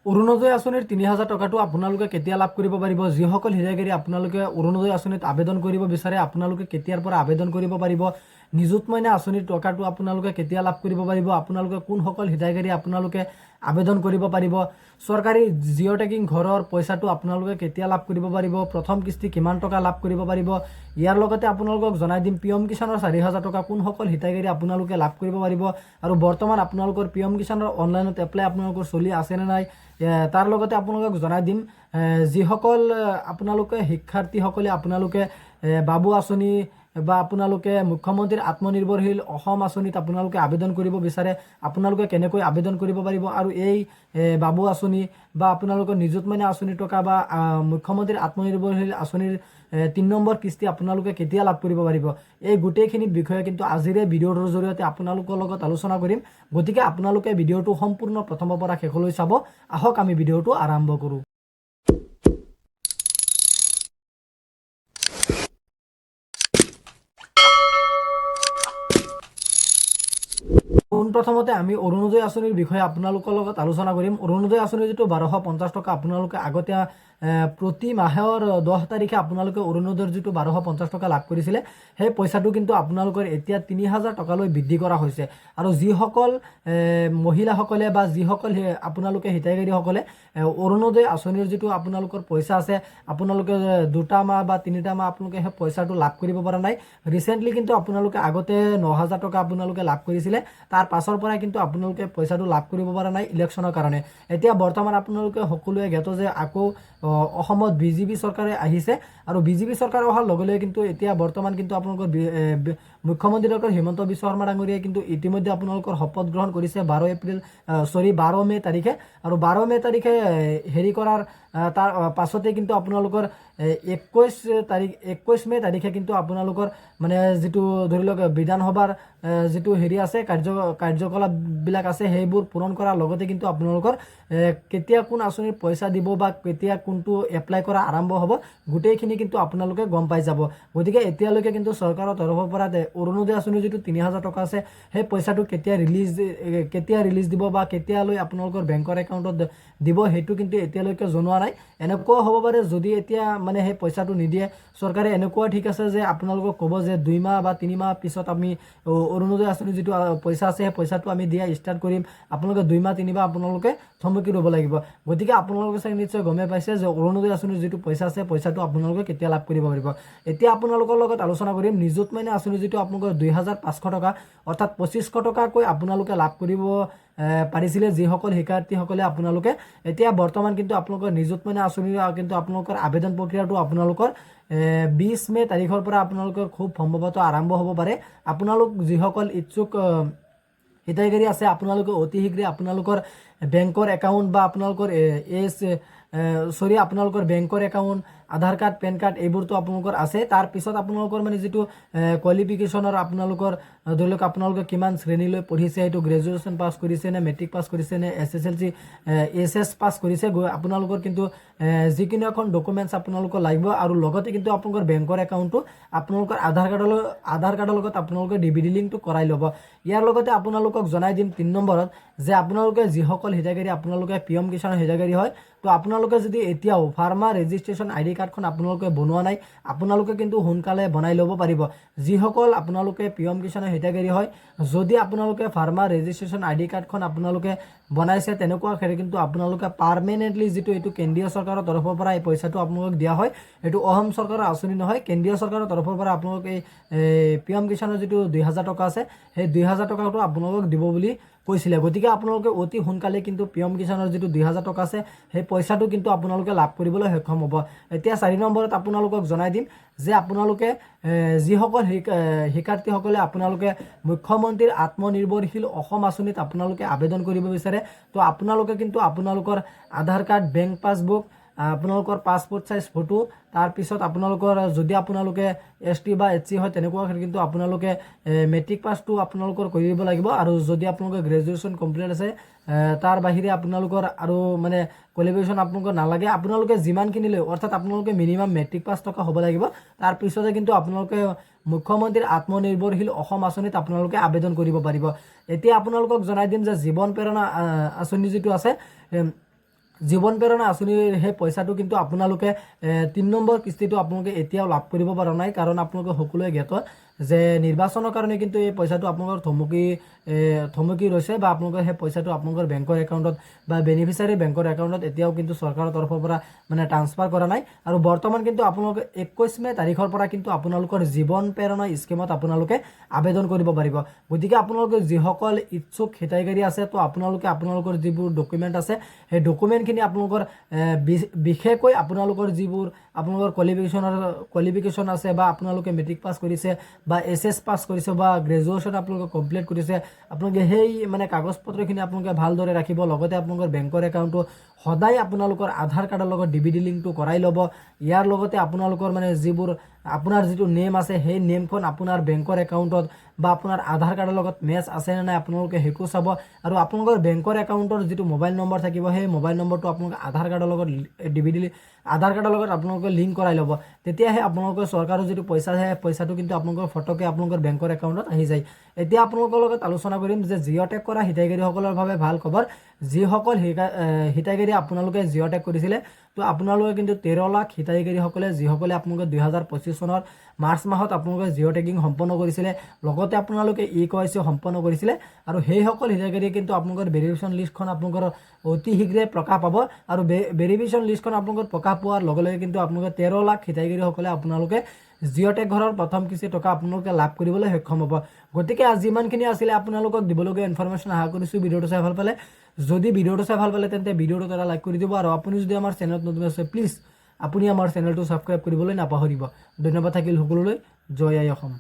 অৰুণোদয় আঁচনিৰ ৩০০০ টকাটো আপোনালোকে কেতিয়া লাভ কৰিব পাৰিব? যিসকল হিতাধিকাৰী আপোনালোকে অৰুণোদয় আঁচনিত আবেদন কৰিব বিচাৰে আপোনালোকে কেতিয়াৰ পৰা আবেদন কৰিব পাৰিব? নিযুত মইনা আঁচনিৰ টকাটো আপোনালোকে কেতিয়া লাভ কৰিব পাৰিব? আপোনালোকে কোনসকল হিতাধিকাৰী আপোনালোকে আবেদন কৰিব পাৰিব? চৰকাৰী জিঅ' টেগিং ঘৰৰ পইচাটো আপোনালোকে কেতিয়া লাভ কৰিব পাৰিব? প্ৰথম কিস্তি কিমান টকা লাভ কৰিব পাৰিব? ইয়াৰ লগতে আপোনালোকক জনাই দিম পিএম কিষাণৰ ৪০০০ টকা কোনসকল হিতাধিকাৰী আপোনালোকে লাভ কৰিব পাৰিব আৰু বৰ্তমান আপোনালোকৰ পিএম কিষাণৰ অনলাইনত এপ্লাই আপোনালোকৰ চলি আছেনে নাই তাৰ লগতে আপোনালোকক জনাই দিম যিসকল আপোনালোকে শিক্ষাৰ্থীসকলে আপোনালোকে বাবু আঁচনি বা আপোনালোকে মুখ্যমন্ত্ৰীৰ আত্মনিৰ্ভৰশীল অসম আঁচনিত আপোনালোকে আবেদন কৰিব বিচাৰে আপোনালোকে কেনেকৈ আবেদন কৰিব পাৰিব আৰু এই বাবু আঁচনি বা আপোনালোকৰ নিযুত মইনা আঁচনিৰ টকা বা মুখ্যমন্ত্ৰীৰ আত্মনিৰ্ভৰশীল আঁচনিৰ ৩ নম্বৰ কিস্তি আপোনালোকে কেতিয়া লাভ কৰিব পাৰিব এই গোটেইখিনি বিষয়ে কিন্তু আজিৰে ভিডিঅ'টোৰ জৰিয়তে আপোনালোকৰ লগত আলোচনা কৰিম গতিকে আপোনালোকে ভিডিঅ'টো সম্পূৰ্ণ প্ৰথমৰ পৰা শেষলৈ চাব আহক আমি ভিডিঅ'টো আৰম্ভ কৰোঁ প্ৰথমতে আমি অৰুণোদয় আঁচনিৰ বিষয়ে আপোনালোকৰ লগত আলোচনা কৰিম অৰুণোদয় আঁচনিৰ যিটো ১২৫০ টকা আপোনালোকে আগতে প্ৰতি মাহৰ ১০ তাৰিখে আপোনালোকে অৰুণোদয়ৰ যিটো ১২৫০ টকা লাভ কৰিছিলে সেই পইচাটো কিন্তু আপোনালোকৰ এতিয়া ৩০০০ টকালৈ বৃদ্ধি কৰা হৈছে আৰু যিসকল মহিলাসকলে বা যিসকল আপোনালোকে হিতাধিকাৰীসকলে অৰুণোদয় আঁচনিৰ যিটো আপোনালোকৰ পইচা আছে আপোনালোকে ২টা মাহ বা ৩টা মাহ আপোনালোকে সেই পইচাটো লাভ কৰিব পৰা নাই ৰিচেণ্টলি কিন্তু আপোনালোকে আগতে ৯০০০ টকা আপোনালোকে লাভ কৰিছিলে তাৰ পাছৰ পৰাই কিন্তু আপোনালোকে পইচাটো লাভ কৰিব পৰা নাই ইলেকশ্যনৰ কাৰণে এতিয়া বৰ্তমান আপোনালোকে সকলোৱে জ্ঞাত যে আকৌ অসমত বিজেপি চৰকাৰে আহিছে আৰু বিজেপি চৰকাৰ অহাৰ লগে লগে কিন্তু এতিয়া বৰ্তমান কিন্তু আপোনালোকৰ মুখ্যমন্ত্ৰী ডক্টৰ হিমন্ত বিশ্ব শৰ্মা ডাঙৰীয়াই কিন্তু ইতিমধ্যে আপোনালোকৰ শপত গ্ৰহণ কৰিছে ১২ মে তাৰিখে আৰু ১২ মে তাৰিখে হেৰি কৰাৰ তাৰ পাছতে কিন্তু আপোনালোকৰ ২১ মে তাৰিখে কিন্তু আপোনালোকৰ মানে যিটো ধৰি লওক বিধানসভাৰ যিটো হেৰি আছে কাৰ্যকলাপবিলাক আছে সেইবোৰ পূৰণ কৰাৰ লগতে কিন্তু আপোনালোকৰ কেতিয়া কোন আঁচনিৰ পইচা দিব বা কেতিয়া কোনটো এপ্লাই কৰা আৰম্ভ হ'ব গোটেইখিনি কিন্তু আপোনালোকে গম পাই যাব গতিকে এতিয়ালৈকে কিন্তু চৰকাৰৰ তৰফৰ পৰা অৰুণোদয় আঁচনিৰ যিটো ৩০০০ টকা আছে সেই পইচাটো কেতিয়া ৰিলিজ দিব বা কেতিয়ালৈ আপোনালোকৰ বেংকৰ একাউণ্টত দিব সেইটো কিন্তু এতিয়ালৈকে জনোৱা নাই এনেকুৱাও হ'ব পাৰে যদি এতিয়া মানে সেই পইচাটো নিদিয়ে চৰকাৰে এনেকুৱা ঠিক আছে যে আপোনালোকক ক'ব যে ২ মাহ বা ৩ মাহ পিছত আমি অৰুণোদয় আঁচনিৰ যিটো পইচা আছে সেই পইচাটো আমি দিয়া ষ্টাৰ্ট কৰিম আপোনালোকে ২ মাহ ৩ মাহ আপোনালোকে থমকি ৰ'ব লাগিব গতিকে আপোনালোকে চাগে নিশ্চয় গমেই পাইছে যে অৰুণোদয় আঁচনিৰ যিটো পইচা আছে পইচাটো আপোনালোকে কেতিয়া লাভ কৰিব পাৰিব এতিয়া আপোনালোকৰ লগত আলোচনা কৰিম নিযুত মইনা আঁচনি যিটো আপোনালোকৰ ২৫০০ টকা অৰ্থাৎ ২৫০০ টকাকৈ আপোনালোকে লাভ কৰিব পাৰিছিলে যিসকল শিক্ষাৰ্থীসকলে আপোনালোকে এতিয়া বৰ্তমান কিন্তু আপোনালোকৰ নিযুত মইনা আঁচনিৰ কিন্তু আপোনালোকৰ আবেদন প্ৰক্ৰিয়াটো আপোনালোকৰ ২০ মে তাৰিখৰ পৰা আপোনালোকৰ খুব সম্ভৱতঃ আৰম্ভ হ'ব পাৰে আপোনালোক যিসকল ইচ্ছুক হিতাধিকাৰী আছে আপোনালোকে অতি শীঘ্ৰে আপোনালোকৰ বেংকৰ একাউণ্ট বা আপোনালোকৰ আপোনালোকৰ বেংকৰ একাউণ্ট আধাৰ কাৰ্ড পেন কাৰ্ড এইবোৰতো আপোনালোকৰ আছে তাৰপিছত আপোনালোকৰ মানে যিটো কোৱালিফিকেশ্যনৰ আপোনালোকৰ ধৰি লওক আপোনালোকে কিমান শ্ৰেণীলৈ পঢ়িছে সেইটো গ্ৰেজুৱেশ্যন পাছ কৰিছে নে মেট্ৰিক পাছ কৰিছে নে SSLC HS পাছ কৰিছে আপোনালোকৰ কিন্তু যিকোনো এখন ডকুমেণ্টছ আপোনালোকৰ লাগিব আৰু লগতে কিন্তু আপোনালোকৰ বেংকৰ একাউণ্টটো আপোনালোকৰ আধাৰ কাৰ্ডৰ লগত আপোনালোকে DVD লিংকটো কৰাই ল'ব ইয়াৰ লগতে আপোনালোকক জনাই দিম ৩ নম্বৰত যে আপোনালোকে যিসকল হিতাধিকাৰী আপোনালোকে পিএম কিষাণৰ হিতাধিকাৰী হয় তো আপোনালোকে যদি এতিয়াও ফাৰ্মাৰ ৰেজিষ্ট্ৰেশ্যন ID কাৰ্ডখন আপোনালোকে বনোৱা নাই আপোনালোকে কিন্তু সোনকালে বনাই ল'ব পাৰিব যিসকল আপোনালোকে পিএম কিষাণৰ হিতাধিকাৰী হয় যদি আপোনালোকে ফাৰ্মাৰ ৰেজিষ্ট্ৰেশ্যন ID কাৰ্ডখন আপোনালোকে বনাইছে তেনেকুৱা ক্ষেত্ৰত কিন্তু আপোনালোকে পাৰ্মানেণ্টলি যিটো এইটো কেন্দ্ৰীয় চৰকাৰৰ তৰফৰ পৰা এই পইচাটো আপোনালোকক দিয়া হয় এইটো অসম চৰকাৰৰ আঁচনি নহয় কেন্দ্ৰীয় চৰকাৰৰ তৰফৰ পৰা আপোনালোকে পিএম কিষাণৰ যিটো ২০০০ টকা আছে সেই ২০০০ টকাটো আপোনালোকক দিব বুলি কৈছিলে গতিকে আপোনালোকে অতি সোনকালে কিন্তু পিএম কিষাণৰ যিটো ২০০০ টকা আছে সেই পইচাটো কিন্তু আপোনালোকে লাভ কৰিবলৈ সক্ষম হ'ব এতিয়া ৪ নম্বৰত আপোনালোকক জনাই দিম যে আপোনালোকে যিসকল শিক্ষাৰ্থীসকলে আপোনালোকে মুখ্যমন্ত্ৰীৰ আত্মনিৰ্ভৰশীল অসম আঁচনিত আপোনালোকে আবেদন কৰিব বিচাৰে তো আপোনালোকে কিন্তু আপোনালোকৰ আধাৰ কাৰ্ড বেংক পাছবুক আপোনালোকৰ পাছপোৰ্ট সাইজ ফটো তাৰপিছত আপোনালোকৰ যদি আপোনালোকে ST বা HC হয় তেনেকুৱা কিন্তু আপোনালোকে মেট্ৰিক পাছটো আপোনালোকৰ কৰি দিব লাগিব আৰু যদি আপোনালোকৰ গ্ৰেজুৱেশ্যন কমপ্লিট আছে তাৰ বাহিৰে আপোনালোকৰ আৰু মানে কোৱালিফিকেশ্যন আপোনালোকৰ নালাগে আপোনালোকে যিমানখিনি লৈ অৰ্থাৎ আপোনালোকে মিনিমাম মেট্ৰিক পাছ থকা হ'ব লাগিব তাৰপিছতে কিন্তু আপোনালোকে মুখ্যমন্ত্ৰীৰ আত্মনিৰ্ভৰশীল অসম আঁচনিত আপোনালোকে আবেদন কৰিব পাৰিব এতিয়া আপোনালোকক জনাই দিম যে জীৱন প্ৰেৰণা আঁচনি যিটো আছে জীৱন প্ৰেৰণা আঁচনিৰ সেই পইচাটো কিন্তু আপোনালোকে 3 নম্বৰ কিস্তিটো আপোনালোকে এতিয়াও লাভ কৰিব পৰা নাই, কাৰণ আপোনালোকে সকলোৱে জ্ঞাত যে নিৰ্বাচনৰ কাৰণে কিন্তু এই পইচাটো আপোনালোকৰ থমকি ৰৈছে, বা আপোনালোকে সেই পইচাটো আপোনালোকৰ বেংকৰ একাউণ্টত বা বেনিফিচিয়াৰী বেংকৰ একাউণ্টত এতিয়াও কিন্তু চৰকাৰৰ তৰফৰ পৰা মানে ট্ৰান্সফাৰ কৰা নাই। আৰু বৰ্তমান কিন্তু আপোনালোকে 21 মে তাৰিখৰ পৰা কিন্তু আপোনালোকৰ জীৱন প্ৰেৰণা স্কিমত আপোনালোকে আবেদন কৰিব পাৰিব। গতিকে আপোনালোকে যিসকল ইচ্ছুক হিতাধিকাৰী আছে, তো আপোনালোকে আপোনালোকৰ যিবোৰ ডকুমেণ্ট আছে সেই ডকুমেণ্টখিনি আপোনালোকৰ বিশেষকৈ আপোনালোকৰ যিবোৰ আপোনালোকৰ কোৱালিফিকেশ্যন আছে, বা আপোনালোকে মেট্ৰিক পাছ কৰিছে বা HS পাছ কৰিছে বা গ্ৰেজুৱেশ্যন আপোনালোকে কমপ্লিট কৰিছে, আপোনালোকে সেই মানে কাগজ পত্ৰখিনি আপোনালোকে ভালদৰে ৰাখিব। লগতে আপোনালোকৰ বেংকৰ একাউণ্টটো সদায় আপোনালোকৰ আধাৰ কাৰ্ডৰ লগত DVD লিংকটো কৰাই ল'ব। ইয়াৰ লগতে আপোনালোকৰ মানে যিবোৰ আপোনাৰ যিটো নেম আছে সেই নেমখন আপোনাৰ বেংকৰ একাউণ্টত বা আপোনাৰ আধাৰ কাৰ্ডৰ লগত মেচ আছে নে নাই আপোনালোকে সেইটো চাব। আৰু আপোনালোকৰ বেংকৰ একাউণ্টৰ যিটো মোবাইল নম্বৰ থাকিব সেই মোবাইল নম্বৰটো আপোনালোকে আধাৰ কাৰ্ডৰ লগত আধাৰ কাৰ্ডৰ লগত আপোনালোকে লিংক কৰাই ল'ব। তেতিয়াহে আপোনালোকৰ চৰকাৰৰ যিটো পইচা আছে সেই পইচাটো কিন্তু আপোনালোকৰ ফটকে আপোনালোকৰ বেংকৰ একাউণ্টত আহি যায়। এতিয়া আপোনালোকৰ লগত আলোচনা কৰিম যে জিঅ' টেগ কৰা হিতাধিকাৰীসকলৰ বাবে ভাল খবৰ। যিসকল হিতাধিকাৰী আপোনালোকে জিঅ' টেগ কৰিছিলে, তো আপোনালোকে কিন্তু 13 লাখ হিতাধিকাৰীসকলে যিসকলে আপোনালোকে 2025 চনৰ মাৰ্চ মাহত আপোনালোকে জিঅ' টেগিং সম্পন্ন কৰিছিলে, লগতে আপোনালোকে EKYC সম্পন্ন কৰিছিলে, আৰু সেইসকল হিতাধিকাৰীয়ে কিন্তু আপোনালোকৰ ভেৰিফিকেশ্যন লিষ্টখন আপোনালোকৰ অতি শীঘ্ৰে প্ৰকাশ পাব। আৰু ভেৰিফিকেশ্যন লিষ্টখন আপোনালোকৰ প্ৰকাশ পোৱাৰ লগে লগে কিন্তু আপোনালোকে 13 লাখ হিতাধিকাৰীসকলে আপোনালোকে জিঅ' টেগ ঘৰৰ প্ৰথম কিস্তি টকা আপোনালোকে লাভ কৰিবলৈ সক্ষম হ'ব। গতিকে আজি ইমানখিনি আছিলে আপোনালোকক দিবলগীয়া ইনফৰমেশ্যন। আশা কৰিছোঁ ভিডিঅ'টো চাই ভাল পালে। যদি ভিডিঅ'টো চাই ভাল পালে তেন্তে ভিডিঅ'টো এটা লাইক কৰি দিব, আৰু আপুনি যদি আমাৰ চেনেলত নতুন আছে প্লিজ আপুনি আমাৰ চেনেলটো ছাবস্ক্ৰাইব কৰিবলৈ নাপাহৰিব। ধন্যবাদ থাকিল সকলোলৈ। জয় আই অসম।